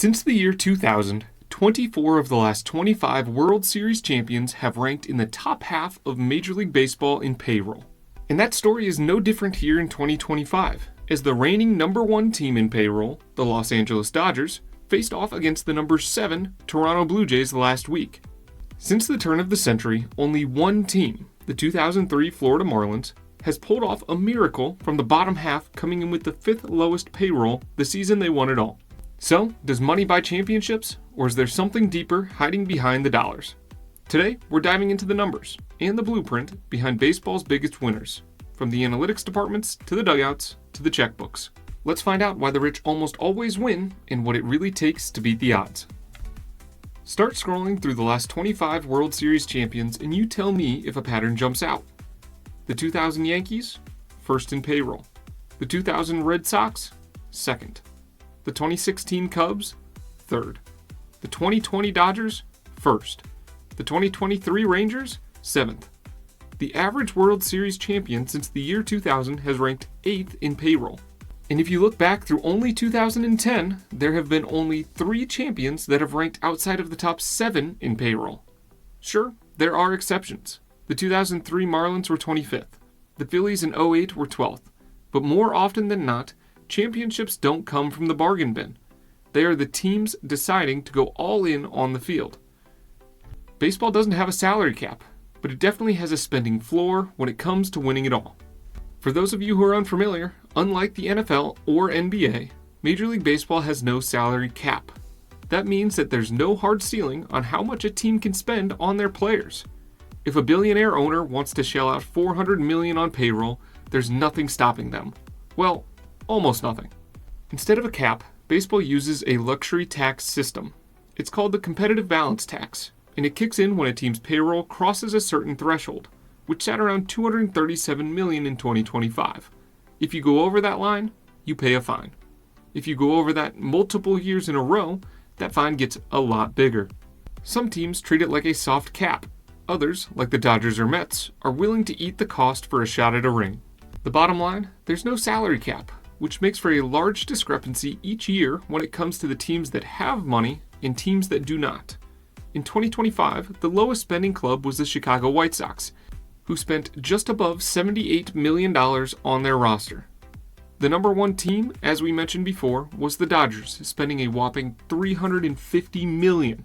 Since the year 2000, 24 of the last 25 World Series champions have ranked in the top half of Major League Baseball in payroll. And that story is no different here in 2025, as the reigning number 1 team in payroll, the Los Angeles Dodgers, faced off against the number 7 Toronto Blue Jays last week. Since the turn of the century, only one team, the 2003 Florida Marlins, has pulled off a miracle from the bottom half, coming in with the 5th lowest payroll the season they won it all. So, does money buy championships, or is there something deeper hiding behind the dollars? Today, we're diving into the numbers and the blueprint behind baseball's biggest winners, from the analytics departments to the dugouts to the checkbooks. Let's find out why the rich almost always win and what it really takes to beat the odds. Start scrolling through the last 25 World Series champions and you tell me if a pattern jumps out. The 2000 Yankees, first in payroll. The 2000 Red Sox, second. The 2016 Cubs, third. The 2020 Dodgers, first. The 2023 Rangers, seventh. The average World Series champion since the year 2000 has ranked 8th in payroll. And if you look back through only 2010, there have been only 3 champions that have ranked outside of the top 7 in payroll. Sure, there are exceptions. The 2003 Marlins were 25th. The Phillies in 08 were 12th. But more often than not, championships don't come from the bargain bin. They are the teams deciding to go all in on the field. Baseball doesn't have a salary cap, but it definitely has a spending floor when it comes to winning it all. For those of you who are unfamiliar, unlike the NFL or NBA, Major League Baseball has no salary cap. That means that there's no hard ceiling on how much a team can spend on their players. If a billionaire owner wants to shell out $400 million on payroll, there's nothing stopping them. Well, almost nothing. Instead of a cap, baseball uses a luxury tax system. It's called the competitive balance tax, and it kicks in when a team's payroll crosses a certain threshold, which sat around $237 million in 2025. If you go over that line, you pay a fine. If you go over that multiple years in a row, that fine gets a lot bigger. Some teams treat it like a soft cap. Others, like the Dodgers or Mets, are willing to eat the cost for a shot at a ring. The bottom line, there's no salary cap, which makes for a large discrepancy each year when it comes to the teams that have money and teams that do not. In 2025, the lowest spending club was the Chicago White Sox, who spent just above $78 million on their roster. The number 1 team, as we mentioned before, was the Dodgers, spending a whopping $350 million.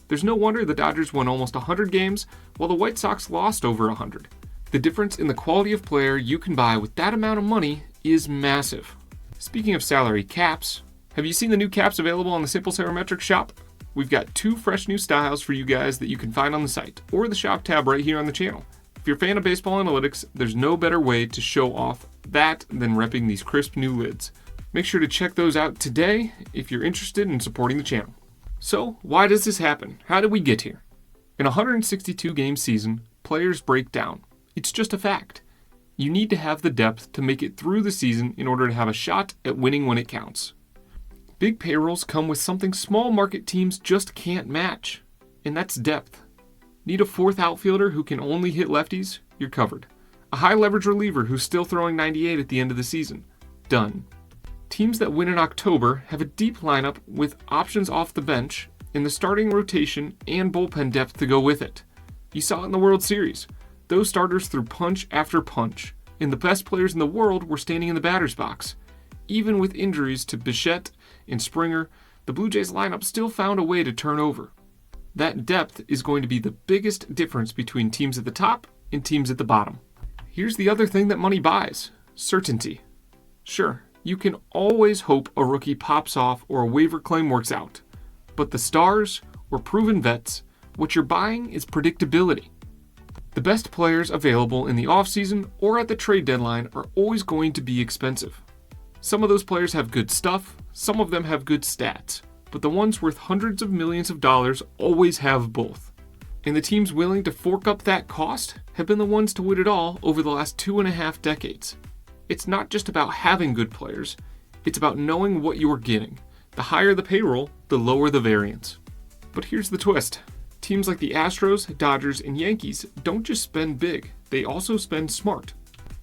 There's no wonder the Dodgers won almost 100 games, while the White Sox lost over 100. The difference in the quality of player you can buy with that amount of money is massive. Speaking of salary caps, have you seen the new caps available on the Simple Sabermetrics shop? We've got 2 fresh new styles for you guys that you can find on the site, or the shop tab right here on the channel. If you're a fan of baseball analytics, there's no better way to show off that than repping these crisp new lids. Make sure to check those out today if you're interested in supporting the channel. So, why does this happen? How did we get here? In a 162-game season, players break down. It's just a fact. You need to have the depth to make it through the season in order to have a shot at winning when it counts. Big payrolls come with something small market teams just can't match, and that's depth. Need a 4th outfielder who can only hit lefties? You're covered. A high leverage reliever who's still throwing 98 at the end of the season? Done. Teams that win in October have a deep lineup with options off the bench in the starting rotation and bullpen depth to go with it. You saw it in the World Series. Those starters threw punch after punch, and the best players in the world were standing in the batter's box. Even with injuries to Bichette and Springer, the Blue Jays lineup still found a way to turn over. That depth is going to be the biggest difference between teams at the top and teams at the bottom. Here's the other thing that money buys: certainty. Sure, you can always hope a rookie pops off or a waiver claim works out. But the stars, or proven vets, what you're buying is predictability. The best players available in the offseason or at the trade deadline are always going to be expensive. Some of those players have good stuff, some of them have good stats, but the ones worth hundreds of millions of dollars always have both. And the teams willing to fork up that cost have been the ones to win it all over the last 2.5 decades. It's not just about having good players, it's about knowing what you're getting. The higher the payroll, the lower the variance. But here's the twist. Teams like the Astros, Dodgers, and Yankees don't just spend big, they also spend smart.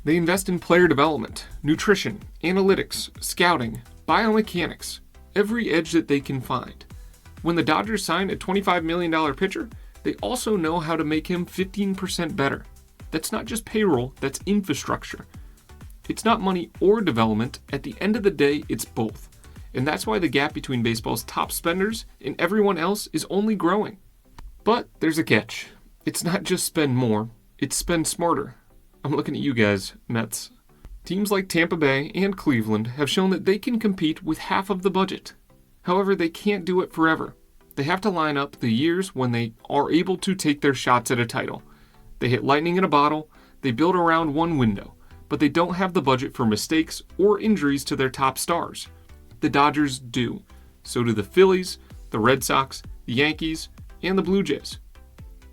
They invest in player development, nutrition, analytics, scouting, biomechanics. every edge that they can find. When the Dodgers sign a $25 million pitcher, they also know how to make him 15% better. That's not just payroll, that's infrastructure. It's not money or development. At the end of the day, it's both. And that's why the gap between baseball's top spenders and everyone else is only growing. But there's a catch. It's not just spend more, it's spend smarter. I'm looking at you guys, Mets. Teams like Tampa Bay and Cleveland have shown that they can compete with half of the budget. However, they can't do it forever. They have to line up the years when they are able to take their shots at a title. They hit lightning in a bottle, they build around one window, but they don't have the budget for mistakes or injuries to their top stars. The Dodgers do. So do the Phillies, the Red Sox, the Yankees, and the Blue Jays.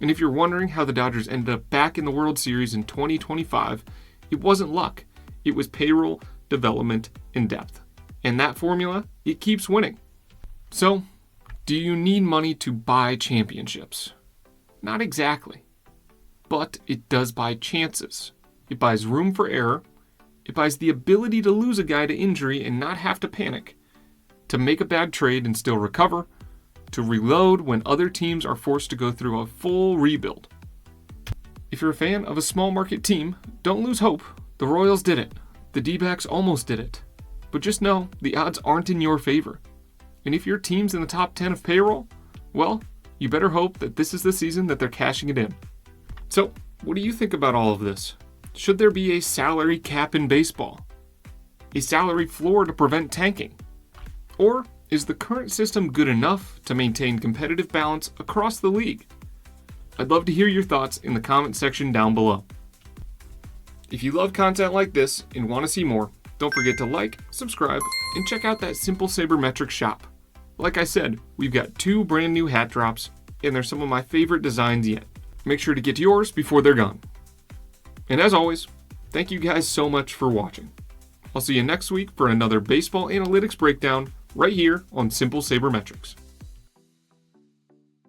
And if you're wondering how the Dodgers ended up back in the World Series in 2025, it wasn't luck. It was payroll, development, and depth. And that formula, it keeps winning. So, do you need money to buy championships? Not exactly. But it does buy chances. It buys room for error. It buys the ability to lose a guy to injury and not have to panic. To make a bad trade and still recover. To reload when other teams are forced to go through a full rebuild. If you're a fan of a small market team, don't lose hope. The Royals did it. The D-backs almost did it. But just know, the odds aren't in your favor. And if your team's in the top 10 of payroll, well, you better hope that this is the season that they're cashing it in. So, what do you think about all of this? Should there be a salary cap in baseball? A salary floor to prevent tanking? Or is the current system good enough to maintain competitive balance across the league? I'd love to hear your thoughts in the comment section down below. If you love content like this and want to see more, don't forget to like, subscribe, and check out that simple Sabermetrics shop. Like I said, we've got 2 brand new hat drops, and they're some of my favorite designs yet. Make sure to get yours before they're gone. And as always, thank you guys so much for watching. I'll see you next week for another baseball analytics breakdown right here on Simple Sabermetrics.